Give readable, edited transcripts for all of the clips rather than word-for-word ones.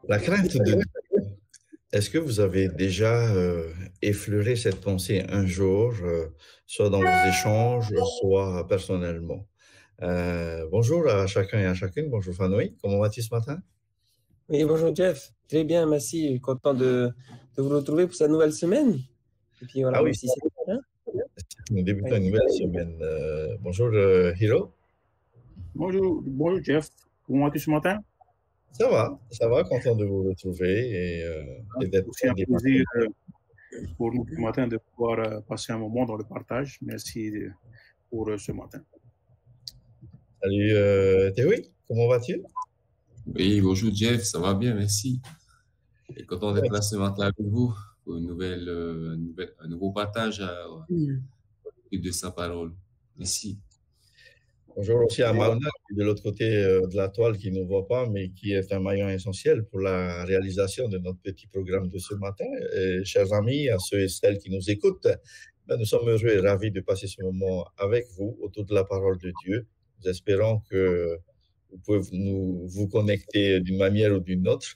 La crainte de Dieu. Est-ce que vous avez déjà effleuré cette pensée un jour, soit dans vos échanges, soit personnellement? Bonjour à chacun et à chacune. Bonjour Fanoï, comment vas-tu ce matin? Oui, bonjour Jeff. Très bien, merci. Content de vous retrouver pour cette nouvelle semaine. Et puis voilà, Ah oui, même si c'est bien. nous débutons une nouvelle semaine. Bonjour Hiro. Bonjour Jeff. Comment vas-tu ce matin? Ça va, content de vous retrouver et d'être C'est un plaisir pour nous ce matin de pouvoir passer un moment dans le partage. Merci pour ce matin. Salut Théoui, comment vas-tu? Oui, bonjour Jeff, ça va bien, merci. Et content d'être là ce matin avec vous pour un nouveau partage de sa parole. Merci. Bonjour aussi à Malna, qui est de l'autre côté de la toile, qui ne nous voit pas, mais qui est un maillon essentiel pour la réalisation de notre petit programme de ce matin. Et, chers amis, à ceux et celles qui nous écoutent, nous sommes heureux et ravis de passer ce moment avec vous autour de la parole de Dieu. Nous espérons que vous pouvez vous connecter d'une manière ou d'une autre.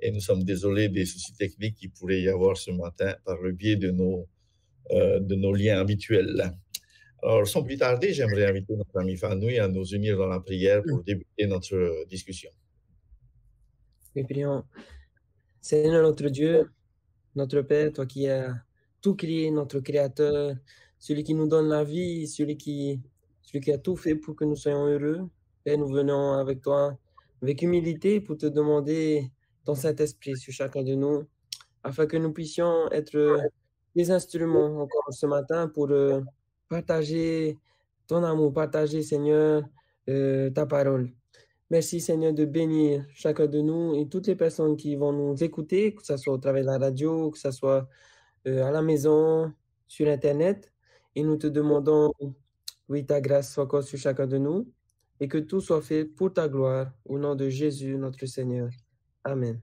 Et nous sommes désolés des soucis techniques qu'il pourrait y avoir ce matin par le biais de nos liens habituels. Alors, sans plus tarder, j'aimerais inviter notre ami Fanoui à nous unir dans la prière pour débuter notre discussion. Oui, prions. Seigneur notre Dieu, notre Père, toi qui as tout créé, notre Créateur, celui qui nous donne la vie, celui qui a tout fait pour que nous soyons heureux. Père, nous venons avec toi, avec humilité, pour te demander ton Saint-Esprit sur chacun de nous, afin que nous puissions être des instruments encore ce matin pour partager ton amour, partager, Seigneur, ta parole. Merci, Seigneur, de bénir chacun de nous et toutes les personnes qui vont nous écouter, que ce soit au travers de la radio, que ce soit à la maison, sur Internet. Et nous te demandons, oui, ta grâce soit encore sur chacun de nous et que tout soit fait pour ta gloire, au nom de Jésus, notre Seigneur. Amen.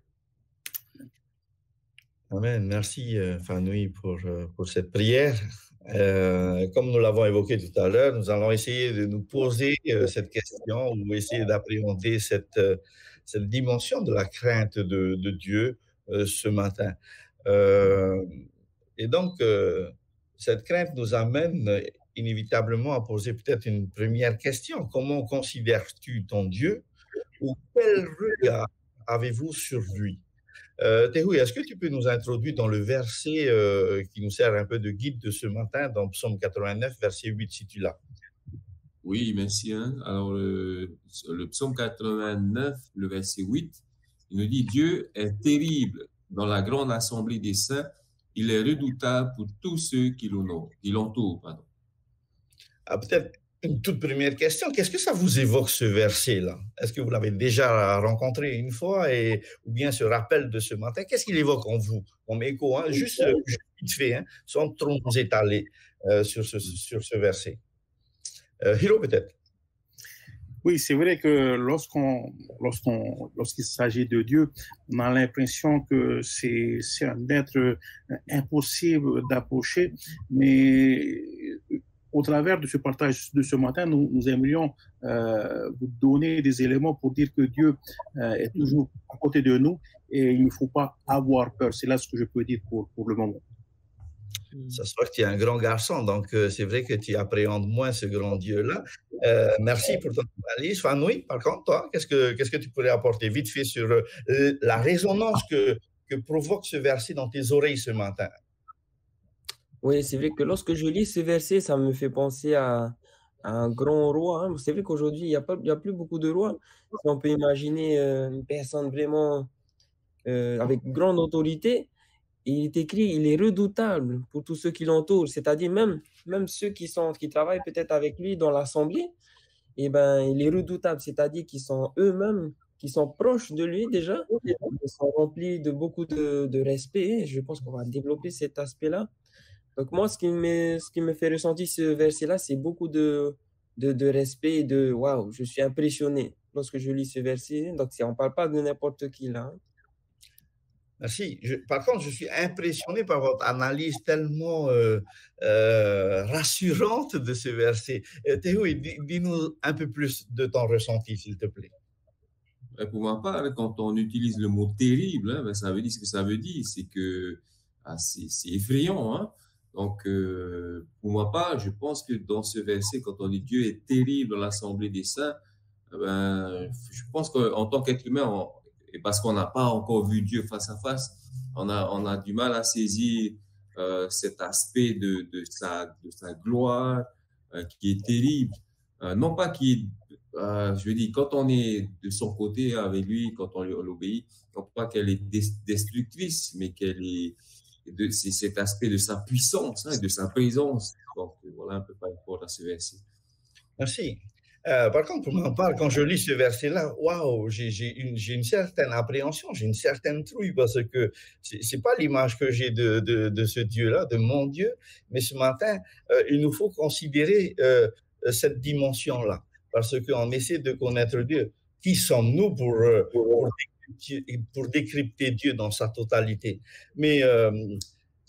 Amen. Merci, Fanoui, pour cette prière. Comme nous l'avons évoqué tout à l'heure, nous allons essayer de nous poser cette question ou essayer d'appréhender cette dimension de la crainte de Dieu ce matin. Et donc, cette crainte nous amène inévitablement à poser peut-être une première question. Comment considères-tu ton Dieu ou quel regard avez-vous sur lui? Théoui, est-ce que tu peux nous introduire dans le verset qui nous sert un peu de guide de ce matin, dans Psaume 89, verset 8, si tu l'as? Oui, merci. Alors, le Psaume 89, le verset 8, il nous dit « Dieu est terrible dans la grande assemblée des saints, il est redoutable pour tous ceux qui l'entourent. » Peut-être une toute première question, qu'est-ce que ça vous évoque ce verset-là? Est-ce que vous l'avez déjà rencontré une fois ou bien ce rappel de ce matin? Qu'est-ce qu'il évoque en vous, comme écho, juste vite fait, sans trop nous étaler sur ce verset? Hiro, peut-être? Oui, c'est vrai que lorsqu'il s'agit de Dieu, on a l'impression que c'est un être impossible d'approcher, mais au travers de ce partage de ce matin, nous aimerions vous donner des éléments pour dire que Dieu est toujours à côté de nous et il ne faut pas avoir peur. C'est là ce que je peux dire pour le moment. Ça se voit que tu es un grand garçon, donc c'est vrai que tu appréhendes moins ce grand Dieu-là. Merci pour ton analyse. Fanoui, par contre, toi, qu'est-ce que tu pourrais apporter vite fait sur la résonance que provoque ce verset dans tes oreilles ce matin? Oui, c'est vrai que lorsque je lis ce verset, ça me fait penser à un grand roi. C'est vrai qu'aujourd'hui, il y a plus beaucoup de rois. Si on peut imaginer une personne vraiment avec grande autorité. Et il est écrit, il est redoutable pour tous ceux qui l'entourent, c'est-à-dire même ceux qui travaillent peut-être avec lui dans l'assemblée, et ben, il est redoutable, c'est-à-dire qu'ils sont eux-mêmes, qui sont proches de lui déjà, ils sont remplis de beaucoup de respect. Je pense qu'on va développer cet aspect-là. Donc moi, ce qui me fait ressentir ce verset-là, c'est beaucoup de respect et de waouh, je suis impressionné lorsque je lis ce verset. Donc on ne parle pas de n'importe qui là. Merci. Par contre, je suis impressionné par votre analyse tellement rassurante de ce verset. Théo, dis-nous un peu plus de ton ressenti, s'il te plaît. Pour ma part, quand on utilise le mot terrible, hein, ben, ça veut dire ce que ça veut dire, c'est que c'est effrayant. Hein? Donc, pour ma part, je pense que dans ce verset, quand on dit Dieu est terrible dans l'assemblée des saints, ben, je pense qu'en tant qu'être humain, et parce qu'on n'a pas encore vu Dieu face à face, on a du mal à saisir cet aspect de sa gloire qui est terrible. Non pas je veux dire, quand on est de son côté avec lui, quand on l'obéit, non pas qu'elle est destructrice, mais c'est cet aspect de sa puissance, hein, de sa présence. Donc voilà un peu par rapport à ce verset. Merci. Par contre, pour ma part, quand je lis ce verset-là, waouh, j'ai une certaine appréhension, j'ai une certaine trouille parce que c'est pas l'image que j'ai de ce Dieu-là, de mon Dieu, mais ce matin, il nous faut considérer cette dimension-là parce qu'on essaie de connaître Dieu. Qui sommes-nous pour décrypter Dieu dans sa totalité? Mais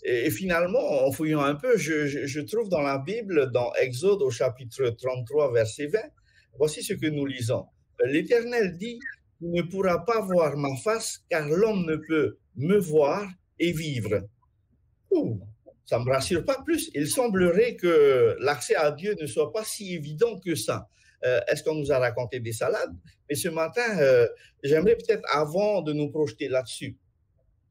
et finalement, en fouillant un peu, je trouve dans la Bible, dans Exode au chapitre 33, verset 20, voici ce que nous lisons. L'Éternel dit, tu ne pourras pas voir ma face, car l'homme ne peut me voir et vivre. Ça ne me rassure pas plus. Il semblerait que l'accès à Dieu ne soit pas si évident que ça. Est-ce qu'on nous a raconté des salades? Mais ce matin, j'aimerais peut-être, avant de nous projeter là-dessus,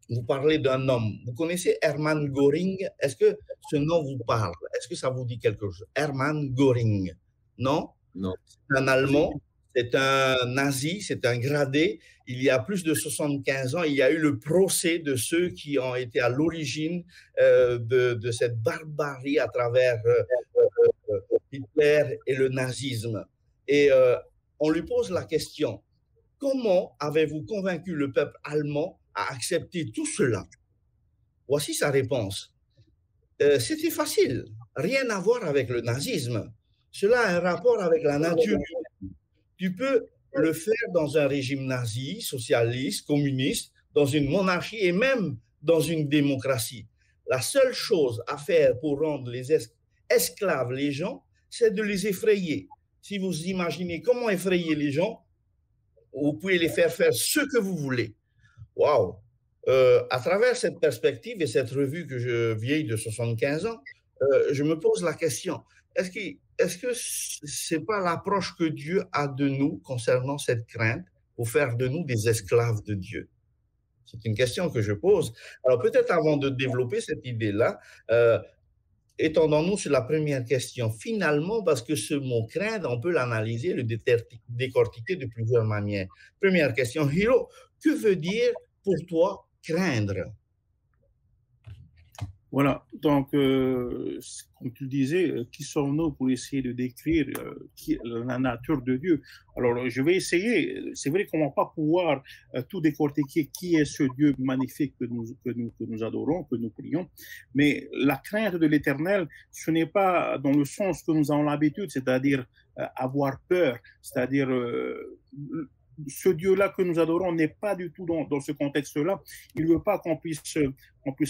vous parlez d'un homme. Vous connaissez Hermann Göring? Est-ce que ce nom vous parle? Est-ce que ça vous dit quelque chose? Hermann Göring? Non? Non. C'est un Allemand, c'est un nazi, c'est un gradé. Il y a plus de 75 ans, il y a eu le procès de ceux qui ont été à l'origine de cette barbarie à travers Hitler et le nazisme. Et on lui pose la question, comment avez-vous convaincu le peuple allemand à accepter tout cela? Voici sa réponse. C'était facile, rien à voir avec le nazisme. Cela a un rapport avec la nature humaine. Tu peux le faire dans un régime nazi, socialiste, communiste, dans une monarchie et même dans une démocratie. La seule chose à faire pour rendre les esclaves les gens, c'est de les effrayer. Si vous imaginez comment effrayer les gens, vous pouvez les faire ce que vous voulez. Waouh! À travers cette perspective et cette revue que je vieillis de 75 ans, je me pose la question, est-ce que ce n'est pas l'approche que Dieu a de nous concernant cette crainte pour faire de nous des esclaves de Dieu? C'est une question que je pose. Alors peut-être avant de développer cette idée-là, étendons-nous sur la première question. Finalement, parce que ce mot craindre, on peut l'analyser, le décortiquer de plusieurs manières. Première question, Hiro, que veut dire pour toi craindre? Voilà, donc, comme tu disais, qui sommes-nous pour essayer de décrire la nature de Dieu? Alors, je vais essayer. C'est vrai qu'on ne va pas pouvoir tout décortiquer qui est ce Dieu magnifique que nous adorons, que nous prions, mais la crainte de l'Éternel, ce n'est pas dans le sens que nous avons l'habitude, c'est-à-dire avoir peur, c'est-à-dire ce Dieu-là que nous adorons n'est pas du tout dans ce contexte-là. Il ne veut pas qu'on puisse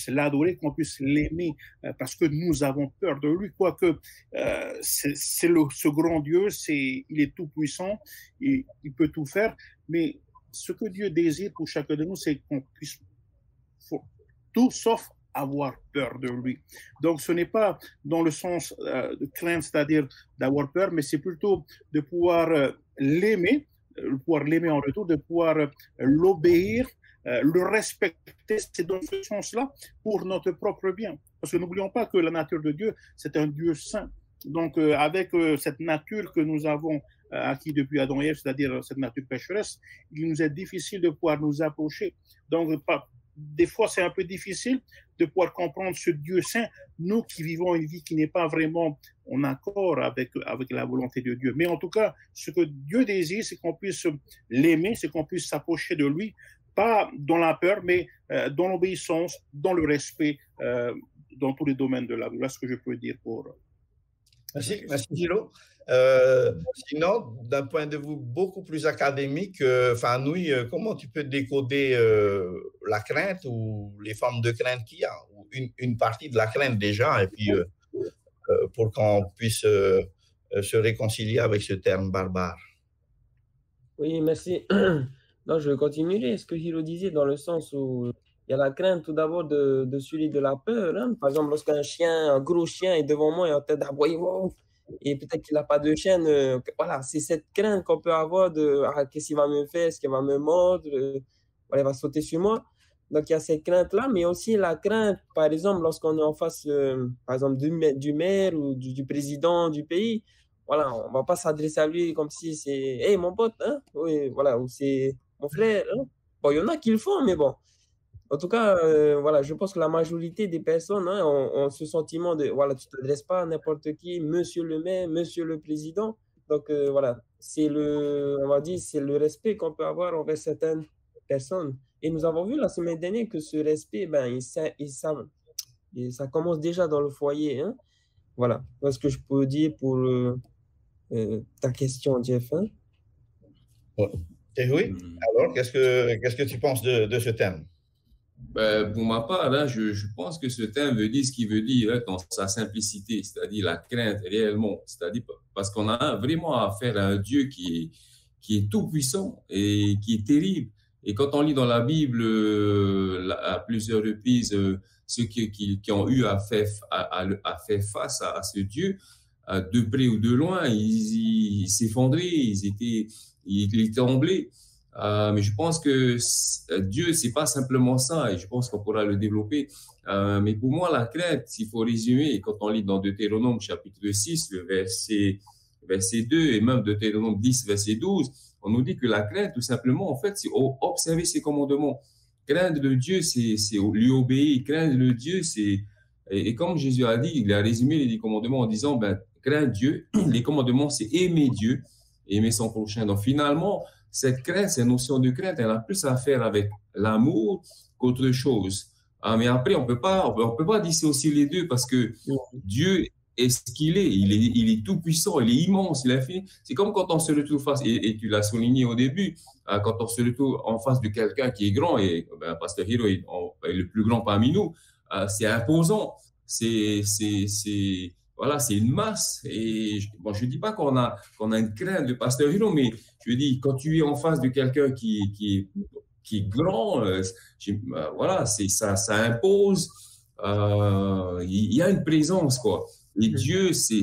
l'adorer, qu'on puisse l'aimer parce que nous avons peur de lui. Quoique ce grand Dieu, il est tout puissant, il peut tout faire, mais ce que Dieu désire pour chacun de nous, c'est qu'on puisse tout sauf avoir peur de lui. Donc ce n'est pas dans le sens de crainte, c'est-à-dire d'avoir peur, mais c'est plutôt de pouvoir l'aimer, de pouvoir l'aimer en retour, de pouvoir l'obéir, le respecter. C'est dans ce sens-là pour notre propre bien. Parce que n'oublions pas que la nature de Dieu, c'est un Dieu saint. Donc avec cette nature que nous avons acquis depuis Adam et Ève, c'est-à-dire cette nature pécheresse, il nous est difficile de pouvoir nous approcher. Donc, des fois, c'est un peu difficile de pouvoir comprendre ce Dieu saint, nous qui vivons une vie qui n'est pas vraiment en accord avec la volonté de Dieu. Mais en tout cas, ce que Dieu désire, c'est qu'on puisse l'aimer, c'est qu'on puisse s'approcher de lui, pas dans la peur, mais dans l'obéissance, dans le respect, dans tous les domaines de la vie. Voilà ce que je peux dire pour... Merci, Gillo. Sinon, d'un point de vue beaucoup plus académique, Fanoui, comment tu peux décoder la crainte ou les formes de crainte qu'il y a, ou une partie de la crainte déjà, et puis pour qu'on puisse se réconcilier avec ce terme barbare? Oui, merci. Non, je continuerai ce que Hiro disait dans le sens où il y a la crainte tout d'abord de celui de la peur. Hein. Par exemple, lorsqu'un chien, un gros chien est devant moi et en train d'aboyer, wow, et peut-être qu'il n'a pas de chaîne, voilà, c'est cette crainte qu'on peut avoir de qu'est-ce qu'il va me faire, est-ce qu'il va me mordre, voilà, il va sauter sur moi. Donc il y a cette crainte-là, mais aussi la crainte, par exemple, lorsqu'on est en face, par exemple, du maire ou du président du pays. Voilà, on ne va pas s'adresser à lui comme si c'est « Hey, mon pote, hein? » Oui, voilà, ou c'est « Mon frère, hein? » Bon, il y en a qui le font, mais bon. En tout cas, voilà, je pense que la majorité des personnes hein, ont ce sentiment de, voilà, tu ne t'adresses pas à n'importe qui, monsieur le maire, monsieur le président. Donc, voilà, on va dire, c'est le respect qu'on peut avoir envers certaines personnes. Et nous avons vu la semaine dernière que ce respect, ben, ça commence déjà dans le foyer. Hein. Voilà, c'est ce que je peux dire pour ta question, Jeff. Hein? Et oui, alors, qu'est-ce que tu penses de ce thème? Ben, pour ma part, hein, je pense que ce thème veut dire ce qu'il veut dire hein, dans sa simplicité, c'est-à-dire la crainte réellement, c'est-à-dire parce qu'on a vraiment affaire à un Dieu qui est tout puissant et qui est terrible. Et quand on lit dans la Bible à plusieurs reprises ceux qui ont eu à faire face à ce Dieu, de près ou de loin, ils s'effondraient, ils tremblaient. Mais je pense que Dieu, c'est pas simplement ça, et je pense qu'on pourra le développer. Mais pour moi, la crainte, s'il faut résumer, quand on lit dans Deutéronome chapitre 6, le verset 2, et même Deutéronome 10, verset 12, on nous dit que la crainte, tout simplement, en fait, c'est observer ses commandements. Craindre le Dieu, c'est lui obéir. Craindre le Dieu, c'est... Et comme Jésus a dit, il a résumé les 10 commandements en disant, ben, craindre Dieu, les commandements, c'est aimer Dieu, aimer son prochain. Donc finalement, cette crainte, cette notion de crainte, elle a plus à faire avec l'amour qu'autre chose. Mais après, on peut pas dissocier les deux parce que Dieu est ce qu'il est. Il est tout puissant, il est immense, il est infini. C'est comme quand on se retrouve face, et tu l'as souligné au début, quand on se retrouve en face de quelqu'un qui est grand, et ben, Pasteur Hiro est le plus grand parmi nous, c'est imposant. Voilà, c'est une masse. Et bon, je ne dis pas qu'on a une crainte de Pasteur Hiro, mais je dis, quand tu es en face de quelqu'un qui est grand, voilà, ça impose. Il y a une présence, quoi. Et Dieu, c'est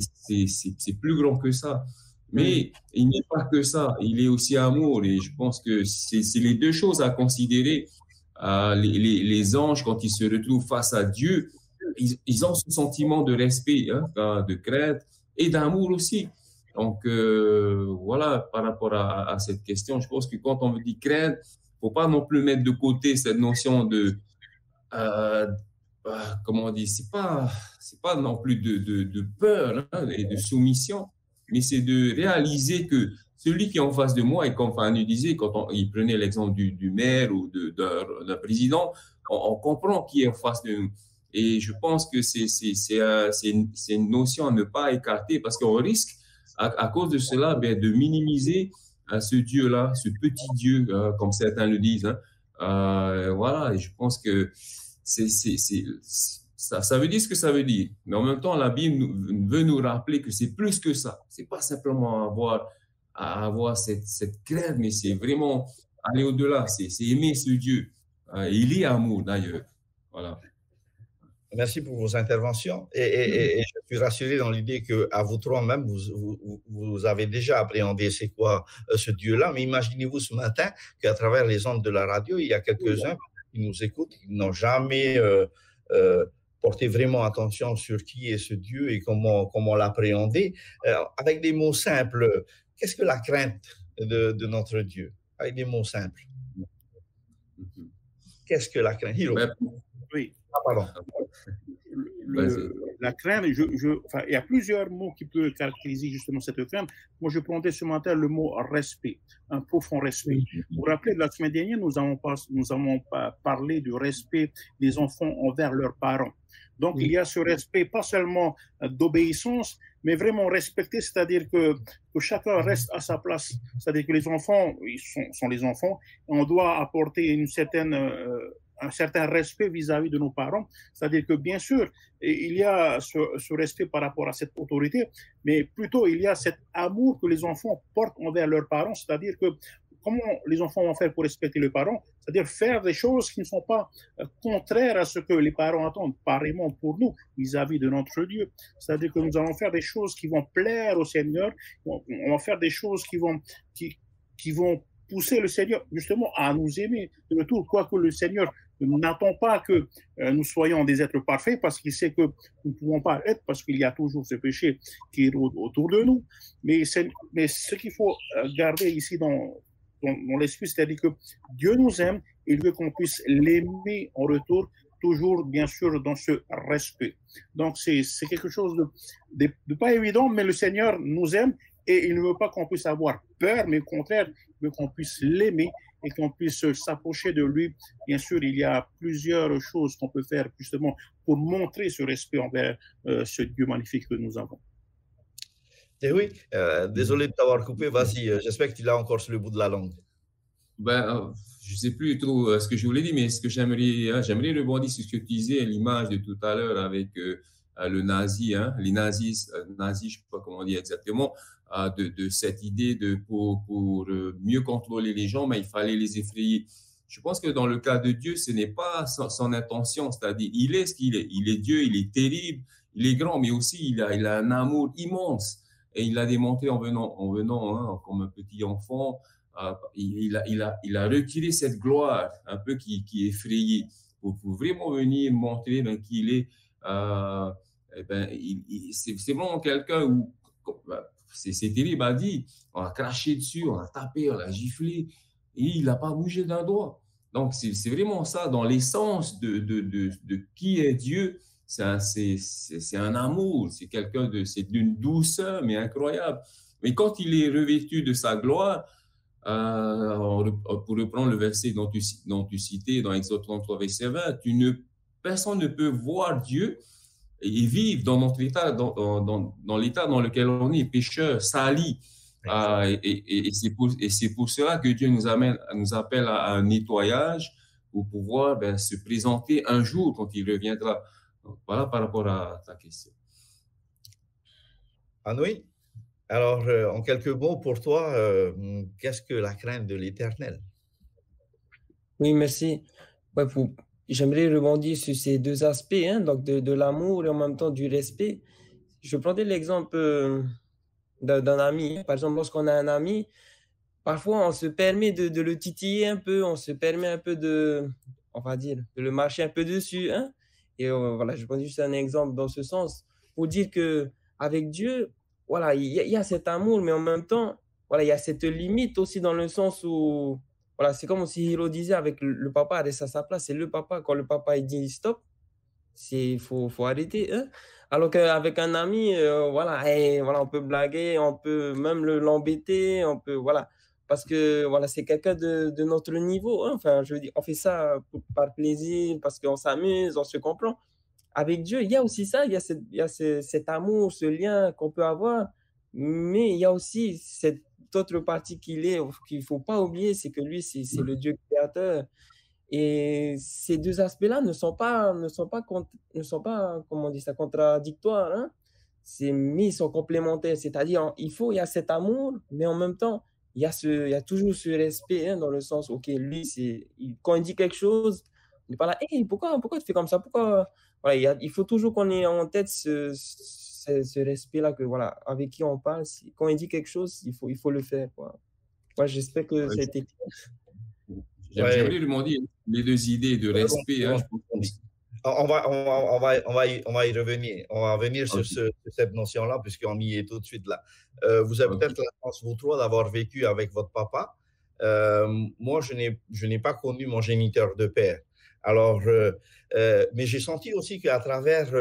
plus grand que ça. Mais il n'est pas que ça. Il est aussi amour. Et je pense que c'est les deux choses à considérer. Les anges, quand ils se retrouvent face à Dieu, ils ont ce sentiment de respect, hein, de crainte et d'amour aussi. Donc, voilà, par rapport à cette question, je pense que quand on dit crainte, il ne faut pas non plus mettre de côté cette notion de, comment on dit, c'est pas non plus de peur hein, et de soumission, mais c'est de réaliser que celui qui est en face de moi, et comme Fanny disait, quand il prenait l'exemple du maire ou d'un président, on comprend qui est en face de nous. Et je pense que c'est une notion à ne pas écarter parce qu'on risque, à cause de cela, ben, de minimiser ce Dieu-là, ce petit Dieu, comme certains le disent. Hein. Voilà, et je pense que ça veut dire ce que ça veut dire. Mais en même temps, la Bible veut nous rappeler que c'est plus que ça. C'est pas simplement avoir cette crainte, mais c'est vraiment aller au-delà. C'est aimer ce Dieu. Il est amour, d'ailleurs. Voilà. Merci pour vos interventions. Et je suis rassuré dans l'idée qu'à vous trois même, vous avez déjà appréhendé c'est quoi ce Dieu-là. Mais imaginez-vous ce matin qu'à travers les ondes de la radio, il y a quelques-uns qui nous écoutent, qui n'ont jamais porté vraiment attention sur qui est ce Dieu et comment l'appréhender. Avec des mots simples, qu'est-ce que la crainte de notre Dieu? Avec des mots simples. Qu'est-ce que la crainte? Oui. Ah, pardon. La crainte, enfin, il y a plusieurs mots qui peuvent caractériser justement cette crainte. Moi, je prendrais ce matin le mot respect, un profond respect. Vous vous rappelez, la semaine dernière, nous avons parlé du respect des enfants envers leurs parents. Donc, il y a ce respect, pas seulement d'obéissance, mais vraiment respecter, c'est-à-dire que chacun reste à sa place. C'est-à-dire que les enfants, ils sont les enfants, et on doit apporter un certain respect vis-à-vis de nos parents. C'est-à-dire que, bien sûr, il y a ce respect par rapport à cette autorité, mais plutôt il y a cet amour que les enfants portent envers leurs parents. C'est-à-dire que comment les enfants vont faire pour respecter les parents? C'est-à-dire faire des choses qui ne sont pas contraires à ce que les parents attendent, pareillement pour nous, vis-à-vis de notre Dieu. C'est-à-dire que nous allons faire des choses qui vont plaire au Seigneur, on va faire des choses qui vont pousser le Seigneur justement à nous aimer de retour, quoique le Seigneur n'attend pas que nous soyons des êtres parfaits, parce qu'il sait que nous ne pouvons pas être, parce qu'il y a toujours ce péché qui est autour de nous. Mais ce qu'il faut garder ici dans l'esprit, c'est-à-dire que Dieu nous aime, il veut qu'on puisse l'aimer en retour, toujours bien sûr dans ce respect. Donc c'est quelque chose de pas évident, mais le Seigneur nous aime et il ne veut pas qu'on puisse avoir peur, mais au contraire, il veut qu'on puisse l'aimer et qu'on puisse s'approcher de lui. Bien sûr, il y a plusieurs choses qu'on peut faire justement pour montrer ce respect envers ce Dieu magnifique que nous avons. Et oui, désolé de t'avoir coupé, vas-y, j'espère que tu l'as encore sur le bout de la langue. Je ne sais plus trop ce que je voulais dire, mais ce que j'aimerais rebondir sur ce que tu disais, l'image de tout à l'heure avec le nazi, les nazis, je ne sais pas comment on dit exactement, de cette idée pour mieux contrôler les gens, mais il fallait les effrayer. Je pense que dans le cas de Dieu, ce n'est pas son intention, c'est-à-dire il est ce qu'il est. Il est Dieu, il est terrible, il est grand, mais aussi il a un amour immense. Et il l'a démontré en venant comme un petit enfant. Il a retiré cette gloire un peu qui effrayait pour vraiment venir montrer qu'il est. C'est vraiment quelqu'un où c'est terrible à dire. On a craché dessus, on a tapé, on a giflé et il n'a pas bougé d'un doigt. Donc c'est vraiment ça dans l'essence de qui est Dieu. C'est un amour, c'est d'une douceur mais incroyable. Mais quand il est revêtu de sa gloire, pour reprendre le verset dont tu citais dans Exode 33, verset 20, personne ne peut voir Dieu et vivre dans notre état, dans l'état dans lequel on est, pécheur, sali. Et c'est pour cela que Dieu nous appelle à un nettoyage pour pouvoir se présenter un jour quand il reviendra. Donc, voilà par rapport à ta question. Oui. Alors, en quelques mots, pour toi, qu'est-ce que la crainte de l'Éternel? Oui, merci. Ouais, j'aimerais rebondir sur ces deux aspects, donc de l'amour et en même temps du respect. Je prendrais l'exemple d'un ami. Par exemple, lorsqu'on a un ami, parfois on se permet de le titiller un peu, on se permet un peu de le marcher un peu dessus. Et voilà, je prends juste un exemple dans ce sens pour dire que avec Dieu, voilà, il y a cet amour, mais en même temps, voilà, il y a cette limite aussi dans le sens où, voilà, c'est comme si Hiro disait avec le papa reste à sa place. C'est le papa, quand le papa il dit stop, faut arrêter. Alors qu'avec un ami, voilà, on peut blaguer, on peut même l'embêter, voilà. Parce que voilà, c'est quelqu'un de notre niveau. Enfin, je veux dire, on fait ça par plaisir, parce qu'on s'amuse, on se comprend. Avec Dieu, il y a aussi ça, il y a cet amour, ce lien qu'on peut avoir, mais il y a aussi cette autre partie qu'il ne faut pas oublier, c'est que lui, c'est le Dieu créateur. Et ces deux aspects-là ne sont pas comment on dit ça, contradictoires, mais ils sont complémentaires. C'est-à-dire, il y a cet amour, mais en même temps, il y a toujours ce respect, dans le sens, ok, lui, quand il dit quelque chose, il n'est pas là, hey, pourquoi tu fais comme ça? Pourquoi? Voilà, il faut toujours qu'on ait en tête ce respect-là, que voilà, avec qui on parle, quand il dit quelque chose, il faut le faire, quoi. Ouais, j'espère que ça a été clair. J'aimerais demander les deux idées de respect. On va y revenir. On va revenir sur cette notion-là, puisqu'on y est tout de suite là. Vous avez peut-être la chance, vous trois, d'avoir vécu avec votre papa. Moi, je n'ai pas connu mon géniteur de père. Alors, mais j'ai senti aussi qu'à travers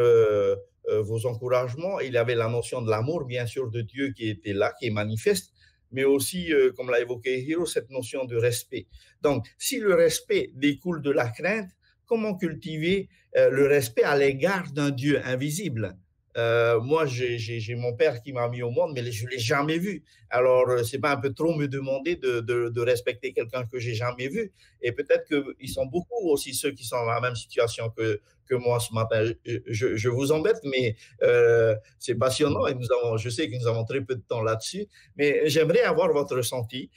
vos encouragements, il y avait la notion de l'amour, bien sûr, de Dieu qui était là, qui est manifeste, mais aussi, comme l'a évoqué Hiro, cette notion de respect. Donc, si le respect découle de la crainte, comment cultiver le respect à l'égard d'un Dieu invisible? Moi, j'ai mon père qui m'a mis au monde, mais je ne l'ai jamais vu. Alors, c'est pas un peu trop me demander de respecter quelqu'un que j'ai jamais vu. Et peut-être qu'ils sont beaucoup aussi ceux qui sont dans la même situation que moi ce matin. Je vous embête, mais c'est passionnant et je sais que nous avons très peu de temps là-dessus. Mais j'aimerais avoir votre ressenti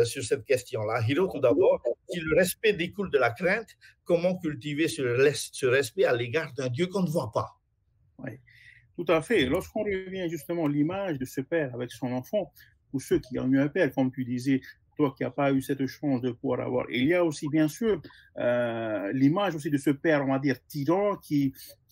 sur cette question-là. Hiro, tout d'abord, si le respect découle de la crainte, comment cultiver ce respect à l'égard d'un Dieu qu'on ne voit pas? Oui. Tout à fait. Lorsqu'on revient justement à l'image de ce père avec son enfant, ou ceux qui ont eu un père, comme tu disais, toi qui n'as pas eu cette chance de pouvoir avoir. Et il y a aussi, bien sûr, l'image aussi de ce père, on va dire, tyran, qui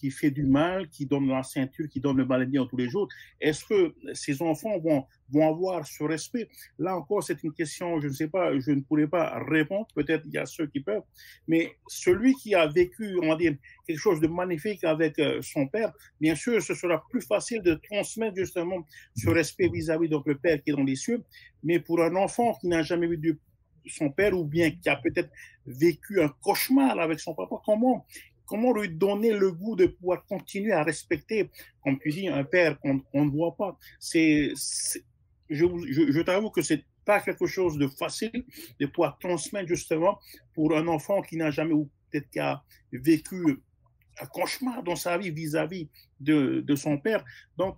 fait du mal, qui donne la ceinture, qui donne le maladien tous les jours. Est-ce que ces enfants vont avoir ce respect? Là encore, c'est une question, je ne sais pas, je ne pourrais pas répondre. Peut-être il y a ceux qui peuvent. Mais celui qui a vécu, on va dire, quelque chose de magnifique avec son père, bien sûr, ce sera plus facile de transmettre justement ce respect vis-à-vis de le père qui est dans les cieux. Mais pour un enfant qui n'a jamais vu son père ou bien qui a peut-être vécu un cauchemar avec son papa, comment lui donner le goût de pouvoir continuer à respecter, comme tu dis, un père qu'on ne voit pas? Je t'avoue que c'est pas quelque chose de facile de pouvoir transmettre justement pour un enfant qui n'a jamais, ou peut-être qui a vécu un cauchemar dans sa vie vis-à-vis de son père. Donc,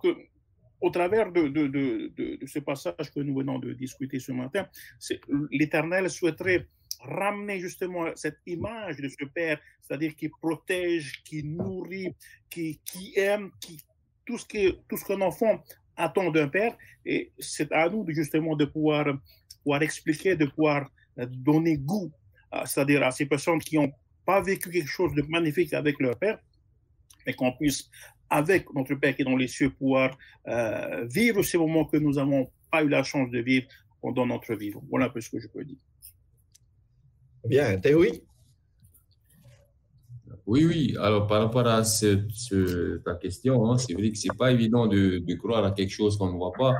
au travers de ce passage que nous venons de discuter ce matin, l'Éternel souhaiterait ramener justement cette image de ce Père, c'est-à-dire qui protège, qui nourrit, qui aime, tout ce qu'un enfant attend d'un Père. Et c'est à nous justement de pouvoir expliquer, de pouvoir donner goût, c'est-à-dire à ces personnes qui n'ont pas vécu quelque chose de magnifique avec leur Père, mais qu'on puisse, avec notre Père qui est dans les cieux, pouvoir vivre ces moments que nous n'avons pas eu la chance de vivre pendant notre vie. Voilà un peu ce que je peux dire. Bien, Théoui? Oui. Alors, par rapport à ta question, hein, c'est vrai que ce n'est pas évident de croire à quelque chose qu'on ne voit pas.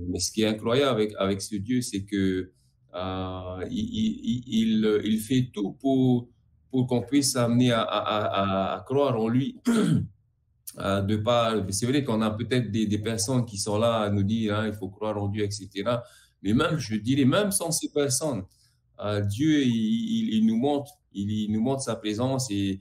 Mais ce qui est incroyable avec ce Dieu, c'est que il fait tout pour qu'on puisse amener à croire en lui. C'est vrai qu'on a peut-être des personnes qui sont là à nous dire hein, il faut croire en Dieu, etc. Mais même, je dirais, même sans ces personnes, Dieu, il nous montre sa présence et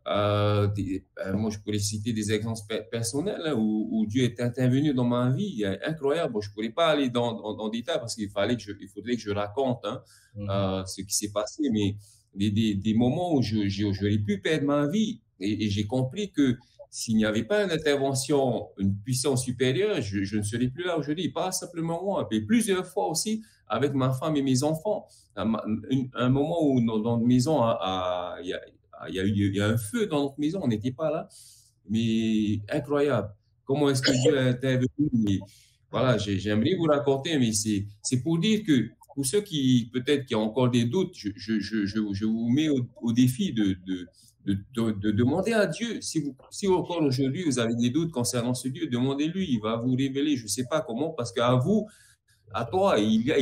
moi, je pourrais citer des exemples personnels hein, où Dieu est intervenu dans ma vie. Incroyable. Bon, je ne pourrais pas aller dans détail parce qu'il faudrait que je raconte hein, ce qui s'est passé, mais des moments où j'aurais pu perdre ma vie et j'ai compris que s'il n'y avait pas une intervention, une puissance supérieure, je ne serais plus là aujourd'hui. Pas simplement moi, mais plusieurs fois aussi avec ma femme et mes enfants. Un moment où dans notre maison, il y a un feu dans notre maison, on n'était pas là, mais incroyable. Comment est-ce que Dieu a intervenu? Voilà, j'aimerais vous raconter, mais c'est pour dire que pour ceux qui peut-être qui ont encore des doutes, je vous mets au défi de demander à Dieu. Si encore aujourd'hui vous avez des doutes concernant ce Dieu, demandez-lui, il va vous révéler, je ne sais pas comment, parce qu'à vous, à toi, il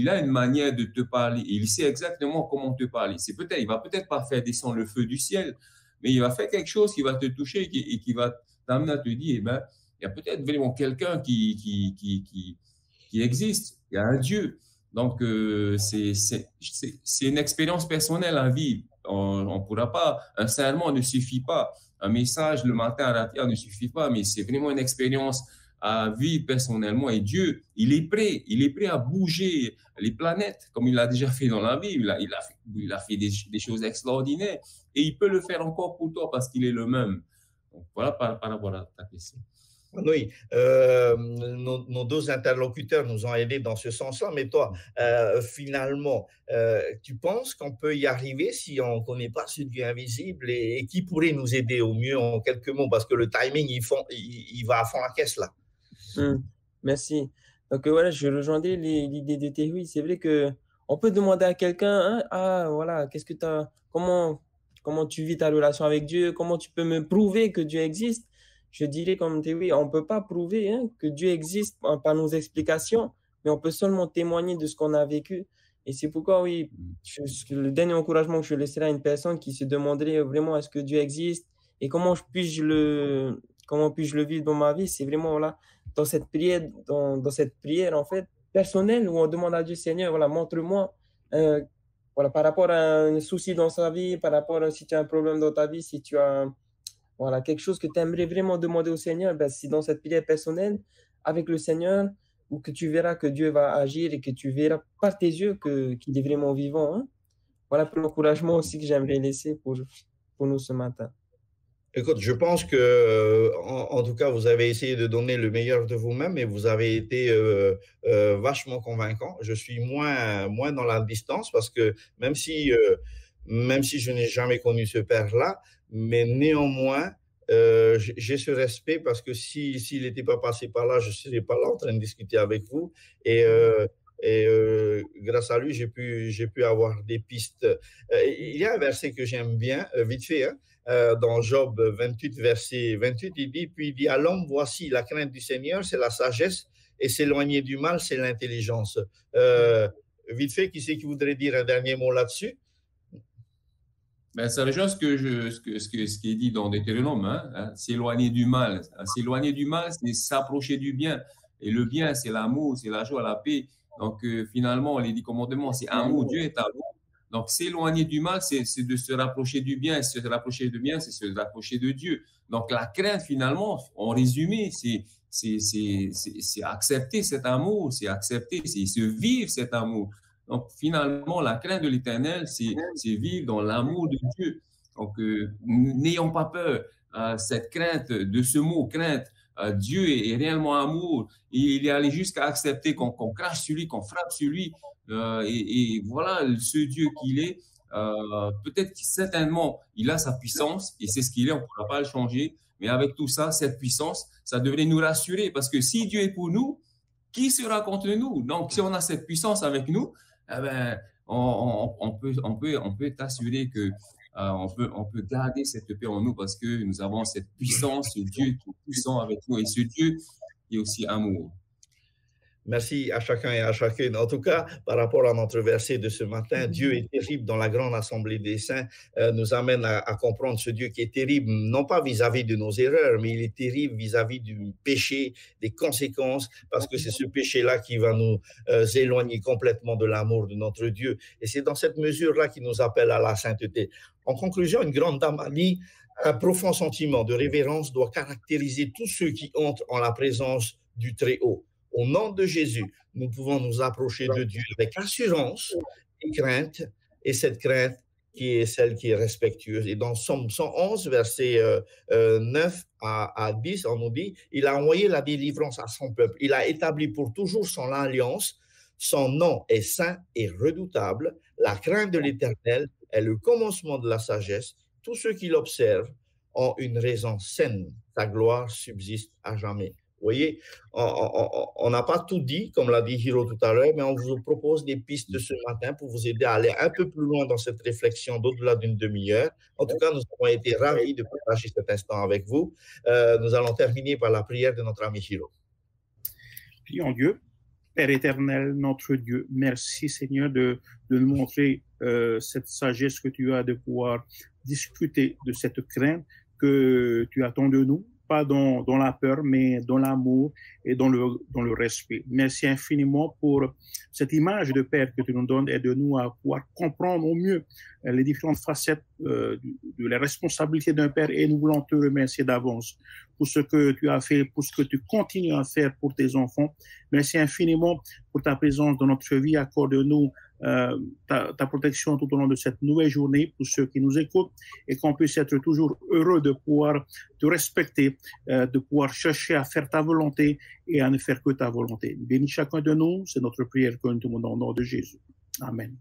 a une manière de te parler. Il sait exactement comment te parler. Il va peut-être pas faire descendre le feu du ciel, mais il va faire quelque chose qui va te toucher et qui va t'amener à te dire, eh ben, il y a peut-être vraiment quelqu'un qui existe. Il y a un Dieu. Donc, c'est une expérience personnelle à vivre. On ne pourra pas, un serment ne suffit pas. Un message le matin à la terre ne suffit pas, mais c'est vraiment une expérience à vivre personnellement. Et Dieu, il est prêt à bouger les planètes, comme il l'a déjà fait dans la Bible. Il a fait des choses extraordinaires et il peut le faire encore pour toi parce qu'il est le même. Donc, voilà par rapport à ta question. Oui, nos deux interlocuteurs nous ont aidés dans ce sens-là, mais toi, finalement, tu penses qu'on peut y arriver si on ne connaît pas ce Dieu invisible et qui pourrait nous aider au mieux en quelques mots, parce que le timing, il va à fond la caisse là. Merci. Donc voilà, je rejoindrai l'idée de Théoui. C'est vrai que on peut demander à quelqu'un, hein, voilà, comment tu vis ta relation avec Dieu, comment tu peux me prouver que Dieu existe? Je dirais comme Théoui, on ne peut pas prouver que Dieu existe par nos explications, mais on peut seulement témoigner de ce qu'on a vécu. Et c'est pourquoi, oui, le dernier encouragement que je laisserai à une personne qui se demanderait vraiment est-ce que Dieu existe et comment puis-je le vivre dans ma vie, c'est vraiment voilà, dans cette prière en fait personnelle où on demande à Dieu, Seigneur, voilà, montre-moi voilà, par rapport à un souci dans sa vie, par rapport à si tu as un problème dans ta vie, si tu as voilà, quelque chose que tu aimerais vraiment demander au Seigneur, ben, c'est dans cette prière personnelle avec le Seigneur où que tu verras que Dieu va agir et que tu verras par tes yeux qu'il est vraiment vivant. Hein? Voilà pour l'encouragement aussi que j'aimerais laisser pour nous ce matin. Écoute, je pense que, en tout cas, vous avez essayé de donner le meilleur de vous-même et vous avez été vachement convaincant. Je suis moins dans la distance parce que même si je n'ai jamais connu ce père-là, mais néanmoins, j'ai ce respect parce que s'il n'était pas passé par là, je ne serais pas là en train de discuter avec vous. Et grâce à lui, j'ai pu avoir des pistes. Il y a un verset que j'aime bien, vite fait, hein, dans Job 28, verset 28, il dit à l'homme, voici la crainte du Seigneur, c'est la sagesse, et s'éloigner du mal, c'est l'intelligence. Vite fait, qui c'est qui voudrait dire un dernier mot là-dessus? Ben, ça rejoint ce qui est dit dans Deutéronome, hein, s'éloigner du mal. S'éloigner du mal, c'est s'approcher du bien. Et le bien, c'est l'amour, c'est la joie, la paix. Donc, finalement, les 10 commandements, c'est amour. Dieu est amour. Donc, s'éloigner du mal, c'est de se rapprocher du bien. Se rapprocher du bien, c'est se rapprocher de Dieu. Donc, la crainte, finalement, en résumé, c'est accepter cet amour, c'est accepter, c'est se vivre cet amour. Donc, finalement, la crainte de l'Éternel, c'est vivre dans l'amour de Dieu. Donc, n'ayons pas peur. Cette crainte, de ce mot crainte, Dieu est réellement amour. Et il est allé jusqu'à accepter qu'on crache sur lui, qu'on frappe sur lui. Et voilà ce Dieu qu'il est. Peut-être certainement, il a sa puissance et c'est ce qu'il est, on ne pourra pas le changer. Mais avec tout ça, cette puissance, ça devrait nous rassurer parce que si Dieu est pour nous, qui sera contre nous? Donc, si on a cette puissance avec nous, eh ben, on peut t'assurer que on peut garder cette paix en nous parce que nous avons cette puissance, ce Dieu qui est puissant avec nous et ce Dieu qui est aussi amour. Merci à chacun et à chacune. En tout cas, par rapport à notre verset de ce matin, Dieu est terrible dans la grande assemblée des saints, nous amène à comprendre ce Dieu qui est terrible, non pas vis-à-vis de nos erreurs, mais il est terrible vis-à-vis du péché, des conséquences, parce que c'est ce péché-là qui va nous éloigner complètement de l'amour de notre Dieu. Et c'est dans cette mesure-là qu'il nous appelle à la sainteté. En conclusion, une grande dame a dit, un profond sentiment de révérence doit caractériser tous ceux qui entrent en la présence du Très-Haut. Au nom de Jésus, nous pouvons nous approcher de Dieu avec assurance et crainte, et cette crainte qui est celle qui est respectueuse. Et dans Psaume 111, versets 9 à 10, on nous dit, il a envoyé la délivrance à son peuple. Il a établi pour toujours son alliance. Son nom est saint et redoutable. La crainte de l'Éternel est le commencement de la sagesse. Tous ceux qui l'observent ont une raison saine. Sa gloire subsiste à jamais. Vous voyez, on n'a pas tout dit, comme l'a dit Hiro tout à l'heure, mais on vous propose des pistes de ce matin pour vous aider à aller un peu plus loin dans cette réflexion d'au-delà d'une demi-heure. En tout cas, nous avons été ravis de partager cet instant avec vous. Nous allons terminer par la prière de notre ami Hiro. Prions Dieu. Père éternel, notre Dieu, merci Seigneur de nous montrer cette sagesse que tu as de pouvoir discuter de cette crainte que tu attends de nous. Pas dans la peur, mais dans l'amour et dans le respect. Merci infiniment pour cette image de Père que tu nous donnes. Aide-nous à pouvoir comprendre au mieux les différentes facettes de la responsabilité d'un Père et nous voulons te remercier d'avance pour ce que tu as fait, pour ce que tu continues à faire pour tes enfants. Merci infiniment pour ta présence dans notre vie. Accorde-nous ta protection tout au long de cette nouvelle journée pour ceux qui nous écoutent et qu'on puisse être toujours heureux de pouvoir te respecter, de pouvoir chercher à faire ta volonté et à ne faire que ta volonté. Bénis chacun de nous, c'est notre prière que nous demandons au nom de Jésus. Amen.